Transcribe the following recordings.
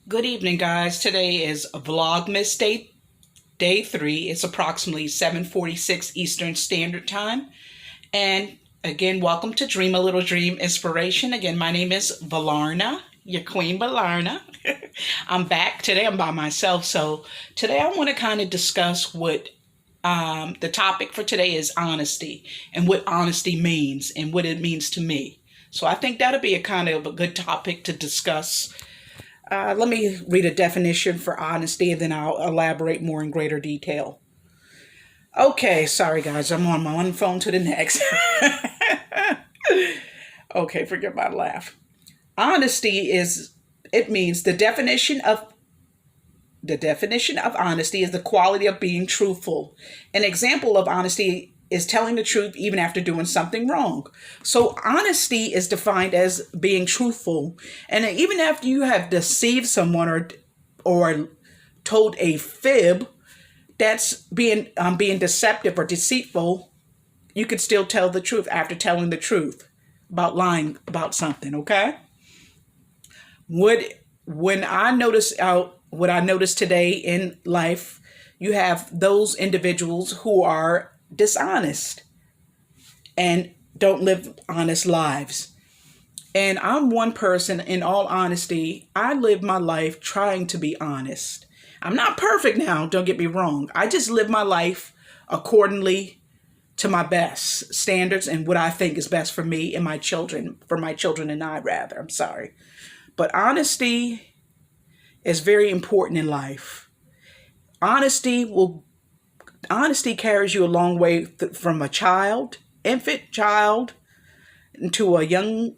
Good evening, guys. Today is Vlogmas day 3. It's approximately 7:46 Eastern Standard Time. And again, welcome to Dream a Little Dream Inspiration. Again, my name is Valarna, your Queen Valarna. I'm back. Today I'm by myself. So today I want to kind of discuss what the topic for today is honesty and what honesty means and what it means to me. So I think that'll be a kind of a good topic to discuss. Let me read a definition for honesty and then I'll elaborate more in greater detail. Okay, sorry guys, I'm on my one phone to the next. Okay, forget my laugh. Honesty means the definition of honesty is the quality of being truthful. An example of honesty is telling the truth even after doing something wrong. So honesty is defined as being truthful. And even after you have deceived someone or told a fib, that's being deceptive or deceitful, you could still tell the truth after telling the truth about lying about something, okay? What I noticed today in life, you have those individuals who are dishonest and don't live honest lives. And I'm one person, in all honesty, I live my life trying to be honest. I'm not perfect now, don't get me wrong. I just live my life accordingly to my best standards and what I think is best for me and my children, and I rather, I'm sorry. But honesty is very important in life. Honesty carries you a long way from a infant child, into a young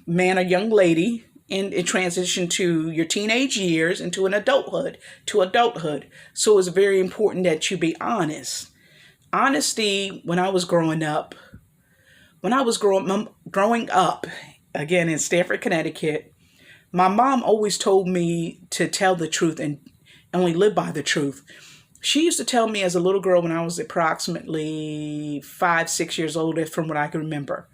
man or young lady, in transition to your teenage years, into adulthood. So it's very important that you be honest. Honesty, when I was growing up, again in Stamford, Connecticut, my mom always told me to tell the truth and only live by the truth. She used to tell me as a little girl when I was approximately 5, 6 years old, from what I can remember.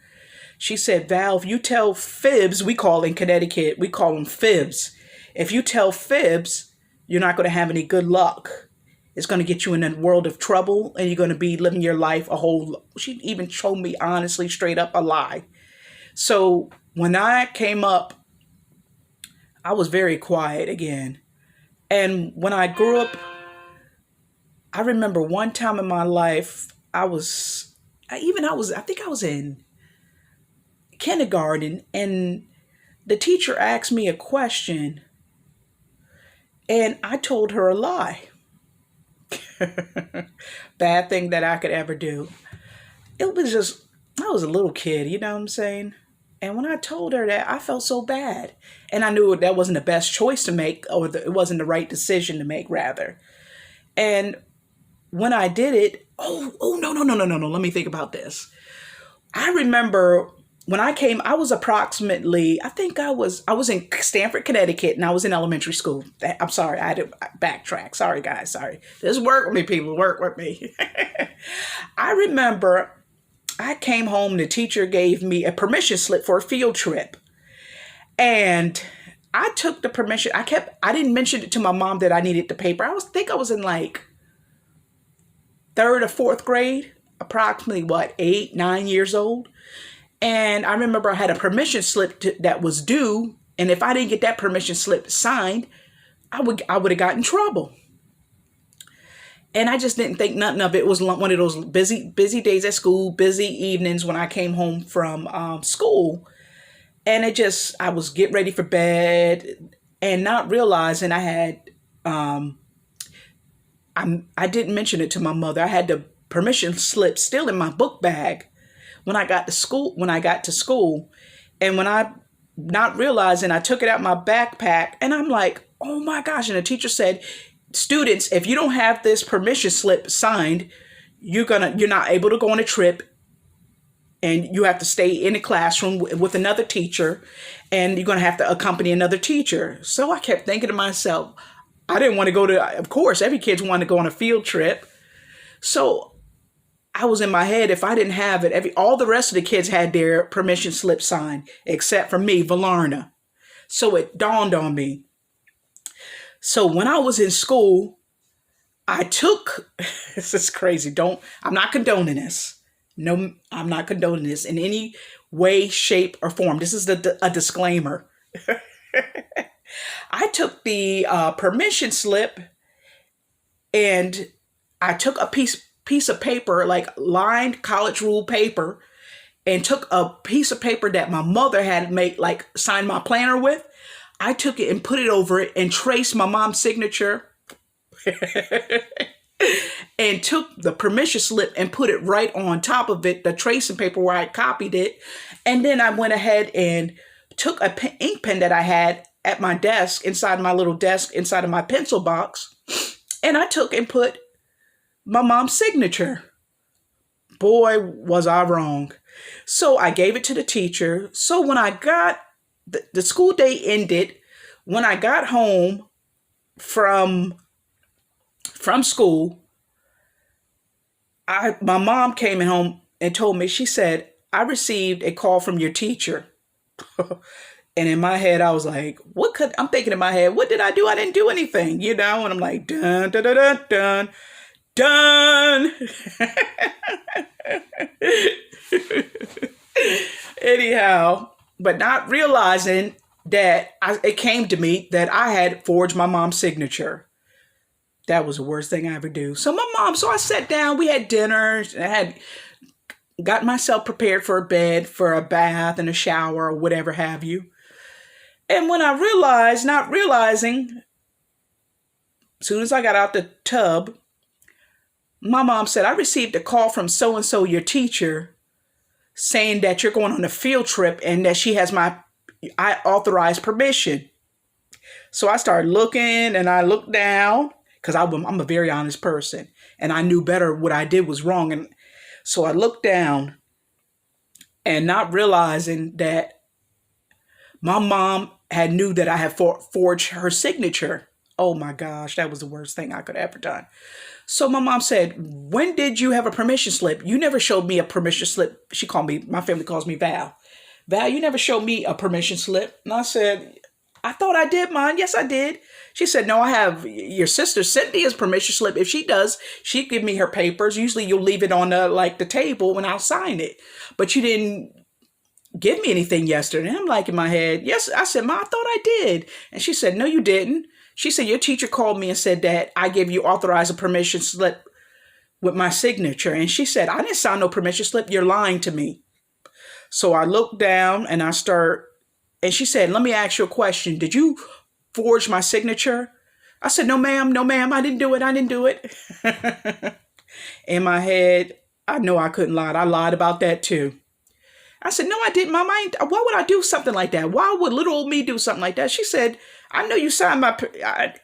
She said, Val, if you tell fibs, in Connecticut, we call them fibs. If you tell fibs, you're not going to have any good luck. It's going to get you in a world of trouble and you're going to be living your life she even told me honestly, straight up, a lie. So when I came up, I was very quiet again. And when I grew up, I remember one time in my life, I think I was in kindergarten, and the teacher asked me a question and I told her a lie. Bad thing that I could ever do. I was a little kid, you know what I'm saying? And when I told her that, I felt so bad. And I knew that wasn't the best choice to make, or it wasn't the right decision to make, rather. And when I did it, no. Let me think about this. I remember when I was approximately, I was in Stamford, Connecticut, and I was in elementary school. I'm sorry, I had to backtrack. Sorry, guys, sorry. Just work with me, people, work with me. I remember I came home, the teacher gave me a permission slip for a field trip. And I took the permission. I didn't mention it to my mom that I needed the paper. I was in like 3rd or 4th grade, approximately 8, 9 years old. And I remember I had a permission slip that was due. And if I didn't get that permission slip signed, I would have gotten in trouble. And I just didn't think nothing of it. It was one of those busy days at school, busy evenings when I came home from school. And I was getting ready for bed and not realizing I didn't mention it to my mother. I had the permission slip still in my book bag when I got to school. And when I, not realizing, I took it out my backpack and I'm like, oh my gosh. And the teacher said, students, if you don't have this permission slip signed, you're not able to go on a trip, and you have to stay in a classroom with another teacher, and you're going to have to accompany another teacher. So I kept thinking to myself, I didn't want to go to, of course, every kid wanted to go on a field trip. So I was in my head, if I didn't have it, all the rest of the kids had their permission slip signed, except for me, Valarna. So it dawned on me, So when I was in school, I took, this is crazy. I'm not condoning this. No, I'm not condoning this in any way, shape, or form. This is a disclaimer. I took the permission slip and I took a piece of paper, like lined college rule paper, and took a piece of paper that my mother had made, like signed my planner with. I took it and put it over it and traced my mom's signature and took the permission slip and put it right on top of it, the tracing paper where I copied it. And then I went ahead and took a ink pen that I had at my desk, inside my little desk, inside of my pencil box. And I took and put my mom's signature. Boy, was I wrong. So I gave it to the teacher. So when I got, the school day ended, when I got home from school, my mom came in home and told me, she said, I received a call from your teacher. And in my head, I was like, I'm thinking in my head, what did I do? I didn't do anything, you know? And I'm like, dun, dun, dun, dun, dun, done. Anyhow, but not realizing that it came to me that I had forged my mom's signature. That was the worst thing I ever do. So I sat down, we had dinner, I had got myself prepared for a bed, for a bath and a shower or whatever have you. And when I realized, not realizing, as soon as I got out the tub, my mom said, I received a call from so-and-so, your teacher, saying that you're going on a field trip and that she has I authorized permission. So I started looking and I looked down because I'm a very honest person and I knew better what I did was wrong. And so I looked down and not realizing that my mom had knew that I had forged her signature. Oh my gosh, that was the worst thing I could have ever done. So my mom said, when did you have a permission slip? You never showed me a permission slip. My family calls me Val. Val, you never showed me a permission slip. And I said, I thought I did mine. Yes, I did. She said, no, I have your sister Cynthia's permission slip. If she does, she'd give me her papers. Usually you'll leave it on the table and I'll sign it. But you didn't give me anything yesterday. And I'm like in my head, yes. I said, Ma, I thought I did. And she said, no, you didn't. She said, your teacher called me and said that I gave you authorized a permission slip with my signature. And she said, I didn't sign no permission slip. You're lying to me. So I looked down and and she said, let me ask you a question. Did you forge my signature? I said, no, ma'am, I didn't do it. In my head, I know I couldn't lie. I lied about that too. I said, no, I didn't, Mom. Why would I do something like that? Why would little old me do something like that? She said, I know you signed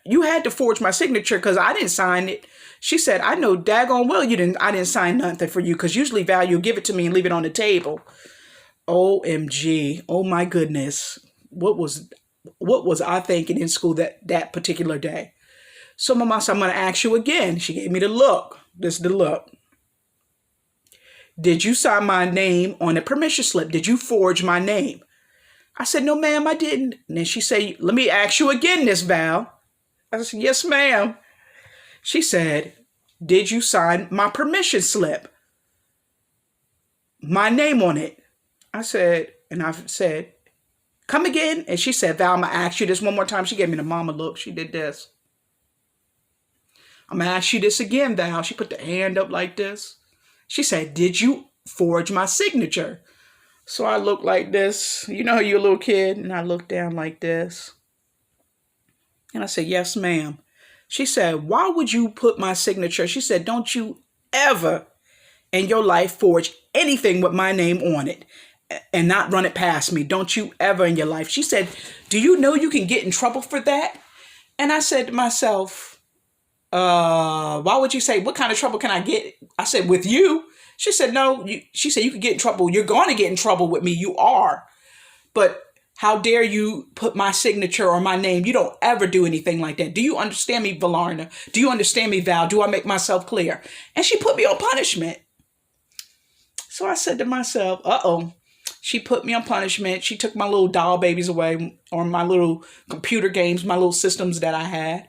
you had to forge my signature because I didn't sign it. She said, I know daggone well I didn't sign nothing for you because usually Val, you'll give it to me and leave it on the table. OMG. Oh my goodness. What was I thinking in school that particular day? So my mom said, I'm going to ask you again. She gave me the look. This is the look. Did you sign my name on a permission slip? Did you forge my name? I said, no, ma'am, I didn't. And then she said, let me ask you again, Miss Val. I said, yes, ma'am. She said, did you sign my permission slip? My name on it. I said, come again. And she said, Val, I'm going to ask you this one more time. She gave me the mama look. She did this. I'm going to ask you this again, Val. She put the hand up like this. She said, did you forge my signature? So I looked like this. You know how you're a little kid? And I looked down like this. And I said, yes, ma'am. She said, why would you put my signature? She said, don't you ever in your life forge anything with my name on it and not run it past me. Don't you ever in your life. She said, do you know you can get in trouble for that? And I said to myself, why would you say, what kind of trouble can I get? I said, with you? She said, no. She said, you could get in trouble. You're going to get in trouble with me. You are. But how dare you put my signature or my name? You don't ever do anything like that. Do you understand me, Valarna? Do you understand me, Val? Do I make myself clear? And she put me on punishment. So I said to myself, uh-oh. She put me on punishment. She took my little doll babies away, or my little computer games, my little systems that I had.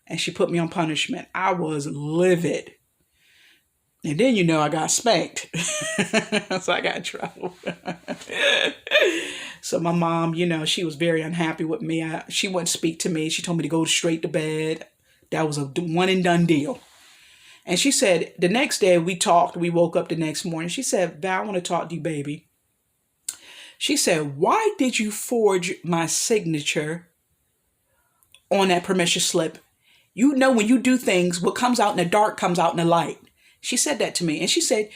and she put me on punishment. I was livid. And then, I got spanked. So I got in trouble. So my mom, she was very unhappy with me. She wouldn't speak to me. She told me to go straight to bed. That was a one and done deal. And she said, the next day we talked. We woke up the next morning. She said, Val, I want to talk to you, baby. She said, why did you forge my signature on that permission slip? You know, when you do things, what comes out in the dark comes out in the light. She said that to me. And she said,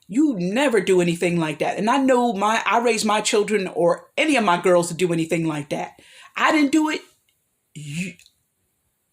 you never do anything like that. And I know I raised my children or any of my girls to do anything like that. I didn't do it.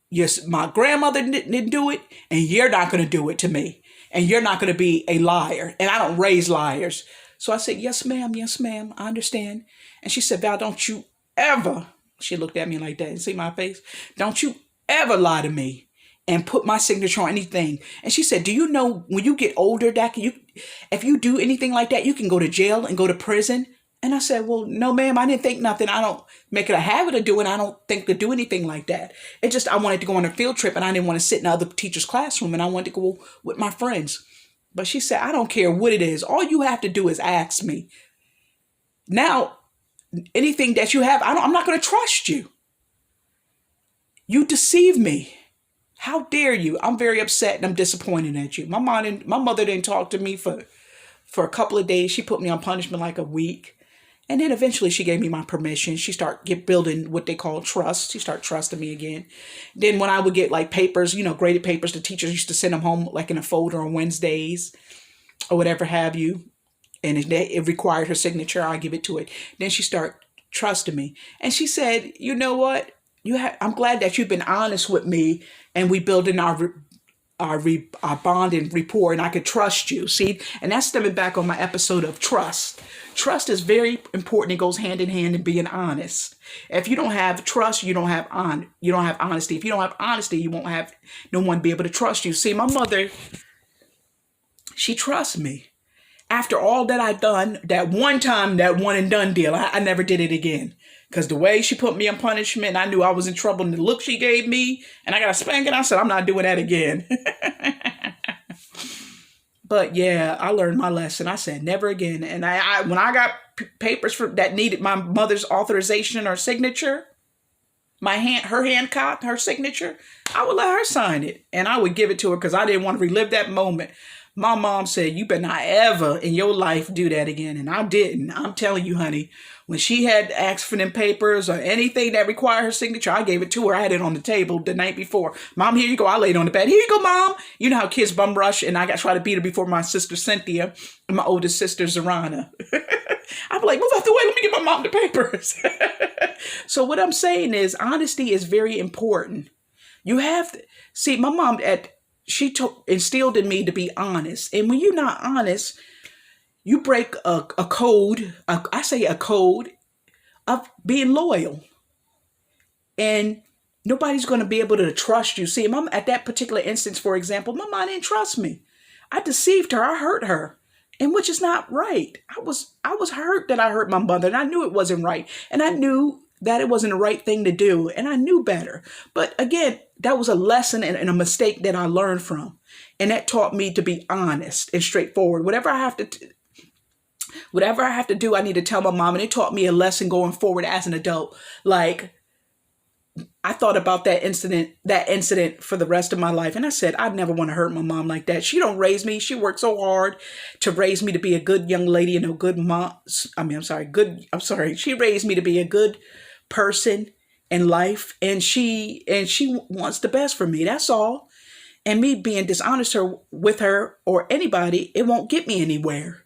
Yes, my grandmother didn't do it. And you're not going to do it to me. And you're not going to be a liar. And I don't raise liars. So I said, yes, ma'am. Yes, ma'am. I understand. And she said, Val, don't you ever. She looked at me like that and see my face. Don't you ever lie to me and put my signature on anything. And she said, do you know when you get older, that if you do anything like that, you can go to jail and go to prison? And I said, well, no, ma'am, I didn't think nothing. I don't make it a habit of doing. I don't think to do anything like that. It just, I wanted to go on a field trip and I didn't want to sit in the other teacher's classroom and I wanted to go with my friends. But she said, I don't care what it is. All you have to do is ask me. Now, anything that you have, I'm not going to trust you. You deceive me. How dare you? I'm very upset and I'm disappointed at you. My mother didn't talk to me for a couple of days. She put me on punishment like a week. And then eventually she gave me my permission. She started building what they call trust. She started trusting me again. Then when I would get like papers, graded papers, the teachers used to send them home like in a folder on Wednesdays or whatever have you. And it required her signature. I give it to it. Then she started trusting me. And she said, you know what? I'm glad that you've been honest with me and we building our bond and rapport and I could trust you. See, and that's stemming back on my episode of trust. Trust is very important. It goes hand in hand in being honest. If you don't have trust, you don't have honesty. If you don't have honesty, you won't have no one be able to trust you. See, my mother, she trusts me. After all that I've done, that one time, that one and done deal, I never did it again. Because the way she put me on punishment, I knew I was in trouble. And the look she gave me, and I got a spanking, I said, I'm not doing that again. But yeah, I learned my lesson. I said, never again. And when I got papers that needed my mother's authorization or signature, her Hancock, her signature, I would let her sign it. And I would give it to her because I didn't want to relive that moment. My mom said, you better not ever in your life do that again. And I didn't. I'm telling you, honey, when she had asked for them papers or anything that required her signature, I gave it to her. I had it on the table the night before. Mom, here you go. I laid on the bed. Here you go, Mom. You know how kids bum rush. And I got to try to beat her before my sister Cynthia and my oldest sister Zarana. I'd be like, move out the way. Let me get my mom the papers. So what I'm saying is honesty is very important. You have to see my mom she instilled in me to be honest. And when you're not honest, you break a code, I say a code of being loyal. And nobody's going to be able to trust you. See, at that particular instance, for example, my mom didn't trust me. I deceived her. I hurt her. And which is not right. I was hurt that I hurt my mother. And I knew it wasn't right. And I knew that it wasn't the right thing to do. And I knew better. But again, that was a lesson and a mistake that I learned from. And that taught me to be honest and straightforward. Whatever I have to do, I need to tell my mom. And it taught me a lesson going forward as an adult. Like, I thought about that incident for the rest of my life. And I said, I'd never want to hurt my mom like that. She don't raise me. She worked so hard to raise me to be a good young lady and a good mom. She raised me to be a good person in life. And she wants the best for me. That's all. And me being dishonest with her or anybody, it won't get me anywhere.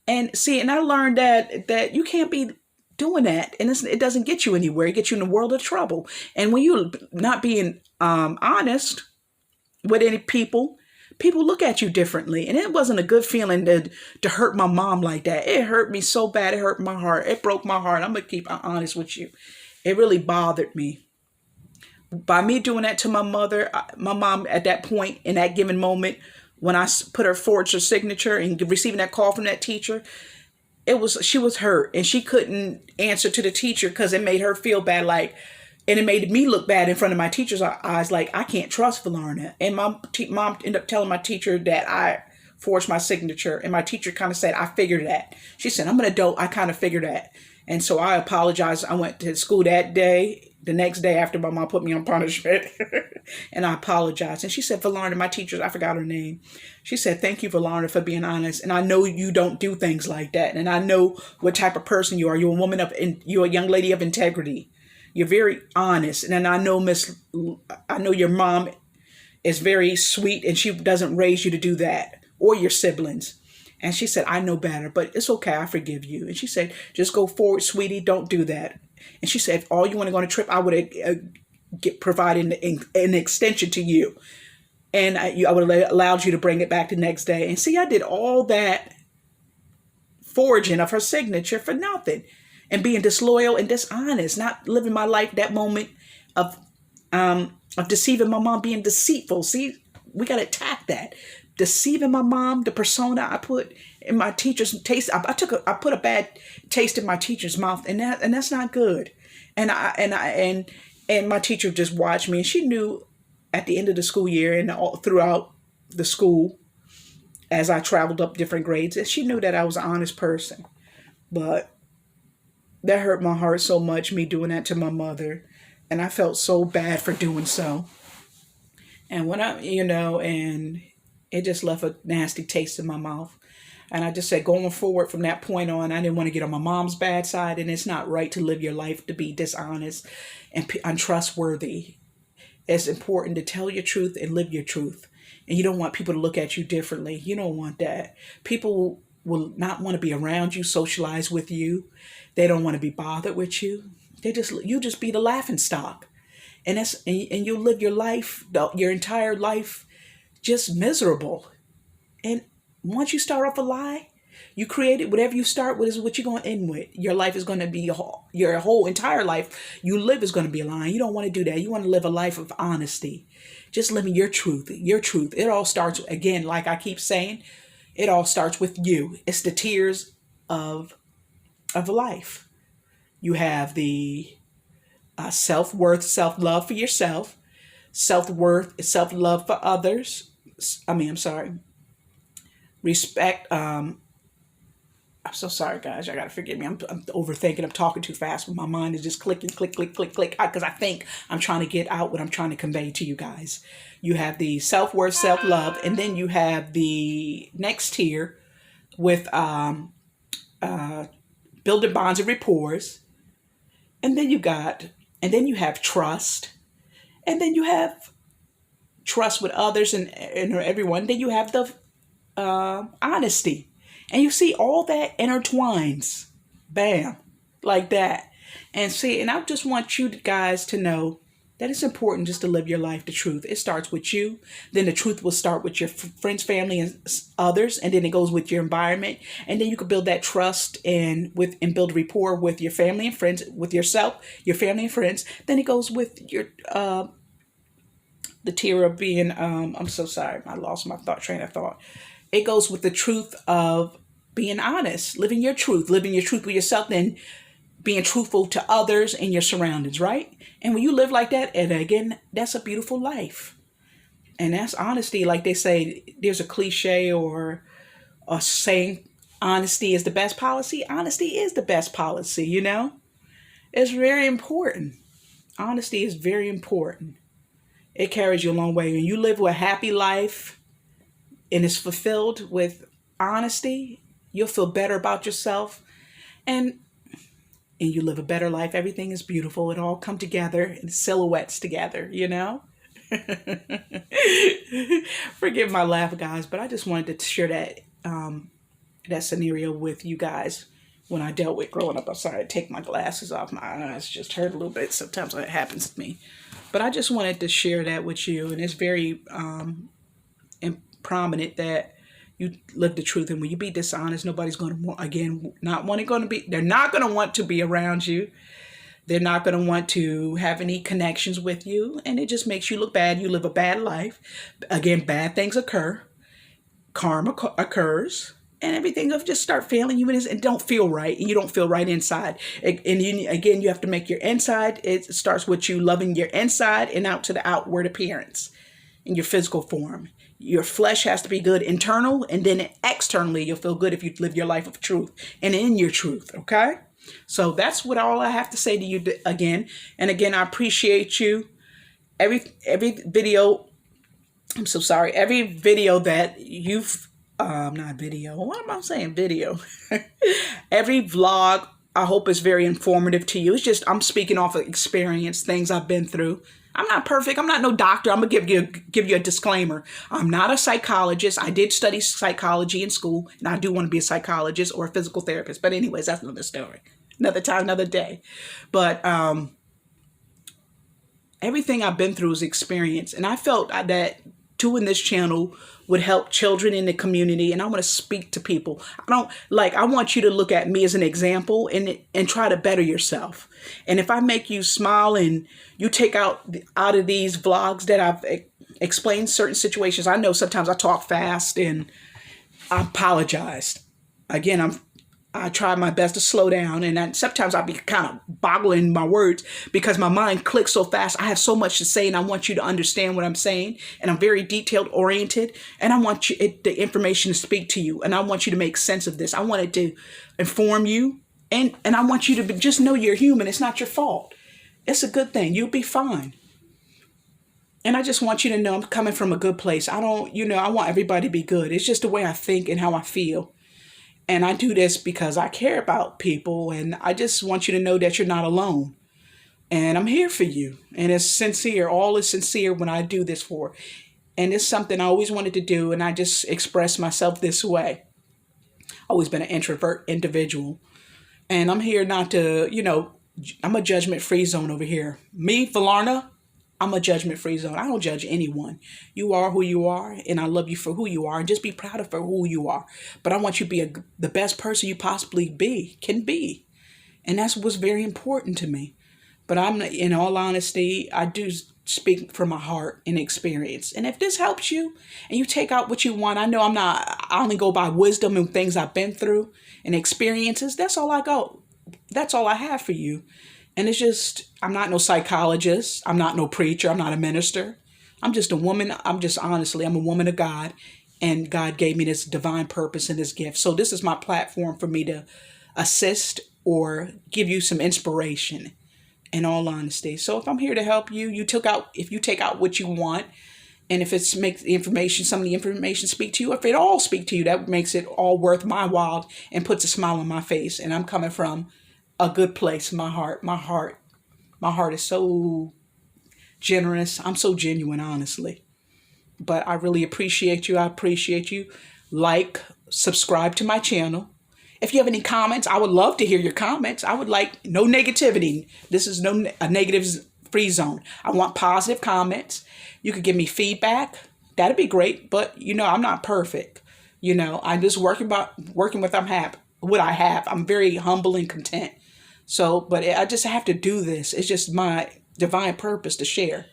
And see, and I learned that you can't be doing that, and it doesn't get you anywhere. It gets you in a world of trouble. And when you're not being honest with any people look at you differently. And it wasn't a good feeling to hurt my mom like that. It hurt me so bad. It hurt my heart. It broke my heart. I'm gonna keep honest with you. It really bothered me. By me doing that to my mother, my mom at that point, in that given moment, when I forged her signature and receiving that call from that teacher, she was hurt and she couldn't answer to the teacher because it made her feel bad. Like, And it made me look bad in front of my teacher's eyes, like I can't trust Valarna. And my mom ended up telling my teacher that I forged my signature. And my teacher kind of said, I figured that. She said, I'm an adult. I kind of figured that. And so I apologized. I went to school that day, the next day after my mom put me on punishment. And I apologized. And she said, Valarna, my teacher, I forgot her name. She said, thank you, Valarna, for being honest. And I know you don't do things like that. And I know what type of person you are. You're a woman you're a young lady of integrity. You're very honest. And then I know your mom is very sweet and she doesn't raise you to do that, or your siblings. And she said, I know better, but it's okay. I forgive you. And she said, just go forward, sweetie. Don't do that. And she said, if all you want to go on a trip, I would provided an extension to you. And I would have allowed you to bring it back the next day. And see, I did all that forging of her signature for nothing. And being disloyal and dishonest, not living my life that moment of deceiving my mom, being deceitful. See, we got to attack that. Deceiving my mom, the persona I put in my teacher's taste. I put a bad taste in my teacher's mouth, and that's not good. And my teacher just watched me, and she knew at the end of the school year and throughout the school, as I traveled up different grades, and she knew that I was an honest person. But that hurt my heart so much, me doing that to my mother. And I felt so bad for doing so. And and it just left a nasty taste in my mouth. And I just said, going forward from that point on, I didn't want to get on my mom's bad side. And it's not right to live your life to be dishonest and untrustworthy. It's important to tell your truth and live your truth. And you don't want people to look at you differently. You don't want that. People will not want to be around you, socialize with you. They don't want to be bothered with you. You just be the laughing stock. And you live your life, your entire life, just miserable. And once you start off a lie, you create it. Whatever you start with is what you're going to end with. Your life is going to be your whole entire life you live is going to be a lie. You don't want to do that. You want to live a life of honesty. Just living your truth. Your truth. It all starts, again, like I keep saying, it all starts with you. It's the tears of life. You have the self-worth, self-love for yourself, self-worth, self-love for others. Respect. I'm so sorry, guys. I got to forgive me. I'm overthinking. I'm talking too fast, but my mind is just clicking, click, click, click, click, because I think I'm trying to get out what I'm trying to convey to you guys. You have the self-worth, self-love, and then you have the next tier with building bonds and rapport. And then you have trust. And then you have trust with others and everyone. Then you have the honesty. And you see all that intertwines. Bam. Like that. And I just want you guys to know that it's important just to live your life the truth. It starts with you. Then the truth will start with your friends, family, and others. And then it goes with your environment. And then you can build that trust and build rapport with your family and friends, with yourself, your family and friends. Then it goes with your the tier of being, I'm so sorry, I lost my train of thought. It goes with the truth of being honest, living your truth with yourself, then being truthful to others and your surroundings, right? And when you live like that, and again, that's a beautiful life. And that's honesty. Like they say, there's a cliche or a saying, honesty is the best policy. Honesty is the best policy, you know? It's very important. Honesty is very important. It carries you a long way. When you live a happy life and it's fulfilled with honesty, you'll feel better about yourself. And you live a better life. Everything is beautiful. It all come together in silhouettes together, you know? Forgive my laugh, guys, but I just wanted to share that scenario with you guys when I dealt with growing up. I'm sorry, I take my glasses off. My eyes just hurt a little bit. Sometimes it happens to me. But I just wanted to share that with you. And it's very prominent that you live the truth. And when you be dishonest, nobody's going to, they're not going to want to be around you. They're not going to want to have any connections with you. And it just makes you look bad. You live a bad life. Again, bad things occur. Karma occurs. and everything will just start failing you, and don't feel right, and you don't feel right inside. Again, you have to make your inside. It starts with you loving your inside and out to the outward appearance in your physical form. Your flesh has to be good internal, and then externally you'll feel good if you live your life of truth and in your truth. Okay, so that's what all I have to say to you again. And again, I appreciate you. Every video, I'm so sorry. Every video that you've not video. What am I saying? Video. Every vlog, I hope is very informative to you. It's just I'm speaking off of experience, things I've been through. I'm not perfect. I'm not no doctor. I'm gonna give you a disclaimer. I'm not a psychologist. I did study psychology in school, and I do want to be a psychologist or a physical therapist. But anyways, that's another story. Another time, another day. But everything I've been through is experience, and I felt that doing this channel would help children in the community, and I want to speak to people. I want you to look at me as an example and try to better yourself. And if I make you smile and you take out of these vlogs that I've explained certain situations, I know sometimes I talk fast and I apologize. Again, I try my best to slow down, and sometimes I'll be kind of boggling my words because my mind clicks so fast. I have so much to say, and I want you to understand what I'm saying, and I'm very detailed oriented, and I want the information to speak to you, and I want you to make sense of this. I want it to inform you, and I want you to just know you're human. It's not your fault. It's a good thing. You'll be fine. And I just want you to know I'm coming from a good place. I want everybody to be good. It's just the way I think and how I feel. And I do this because I care about people, and I just want you to know that you're not alone. And I'm here for you. And it's sincere. All is sincere when I do this for. And it's something I always wanted to do, and I just express myself this way. Always been an introvert individual. And I'm here not to, I'm a judgment-free zone over here. Me, Valarna, I'm a judgment-free zone. I don't judge anyone. You are who you are, and I love you for who you are, and just be proud of for who you are. But I want you to be the best person you possibly can be. And that's what's very important to me. But in all honesty, I do speak from my heart and experience. And if this helps you and you take out what you want, I only go by wisdom and things I've been through and experiences. That's all I have for you. And it's just, I'm not no psychologist. I'm not no preacher. I'm not a minister. I'm just a woman. I'm a woman of God. And God gave me this divine purpose and this gift. So this is my platform for me to assist or give you some inspiration, in all honesty. So if I'm here to help you, if you take out what you want, and if it makes some of the information speak to you, if it all speak to you, that makes it all worth my while and puts a smile on my face. And I'm coming from a good place. My heart is so generous. I'm so genuine, honestly. But I really appreciate you. I appreciate you. Subscribe to my channel. If you have any comments, I would love to hear your comments. I would like no negativity. This is a negatives free zone. I want positive comments. You could give me feedback. That'd be great. But I'm not perfect. I'm just working with what I have. I'm very humble and content. So, but I just have to do this. It's just my divine purpose to share.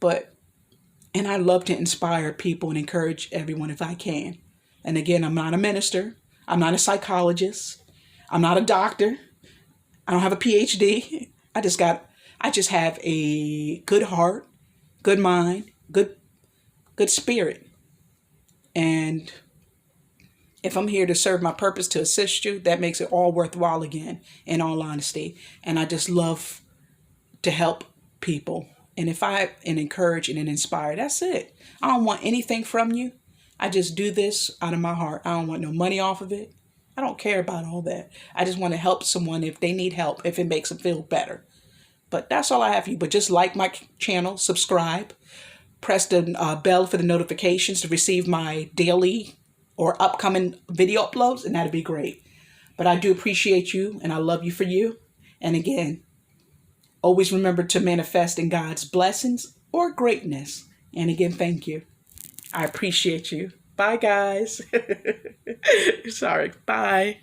And I love to inspire people and encourage everyone if I can. And again, I'm not a minister. I'm not a psychologist. I'm not a doctor. I don't have a PhD. I just have a good heart, good mind, good spirit. And if I'm here to serve my purpose to assist you, that makes it all worthwhile again, in all honesty. And I just love to help people. And encourage and inspire, that's it. I don't want anything from you. I just do this out of my heart. I don't want no money off of it. I don't care about all that. I just want to help someone if they need help, if it makes them feel better. But that's all I have for you. But just like my channel, subscribe, press the bell for the notifications to receive my daily or upcoming video uploads, and that'd be great. But I do appreciate you, and I love you for you. And again, always remember to manifest in God's blessings or greatness. And again, thank you. I appreciate you. Bye, guys. Sorry. Bye.